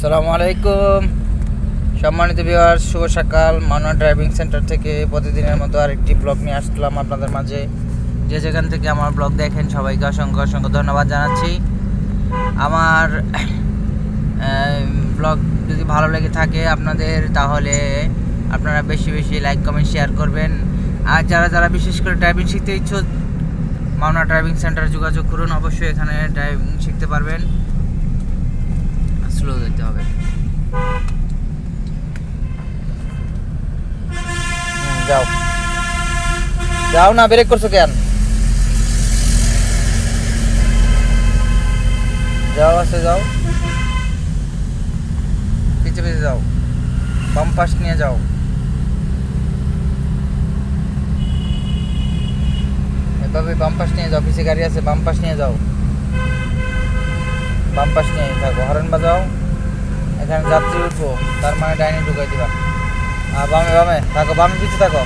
আসসালামু আলাইকুম সম্মানিত ভিউয়ার্স, শুভ সকাল। মানোয়া ড্রাইভিং সেন্টার থেকে প্রতিদিনের মতো আরেকটি ব্লগ নিয়ে আসলাম আপনাদের মাঝে। যে যেখান থেকে আমার ব্লগ দেখেন সবাইকে অসংখ্য অসংখ্য ধন্যবাদ জানাচ্ছি। আমার ব্লগ যদি ভালো লেগে থাকে আপনাদের, তাহলে আপনারা বেশি বেশি লাইক কমেন্ট শেয়ার করবেন। আর যারা যারা বিশেষ করে ড্রাইভিং শিখতে ইচ্ছুক, মানোয়া ড্রাইভিং সেন্টারে যোগাযোগ করুন। অবশ্যই এখানে ড্রাইভিং শিখতে পারবেন। স্লো যেতে হবে। যাও যাও না, ব্রেক করছো কেন? যাও, আছে যাও, পিছে পিছে যাও, বাম পাশ নিয়ে যাও। এভাবে বাম পাশ নিয়ে যাও, পিছে গাড়ি আছে, বাম পাশ নিয়ে যাও, বাম পাশ নিয়ে থাকো, হরেন বাজাও। এখানে যাত্রী উঠবো, তার মানে ডাইনে ঢুকাই দিবা। আর বামে বামে থাকো, বামে পিছে থাকো।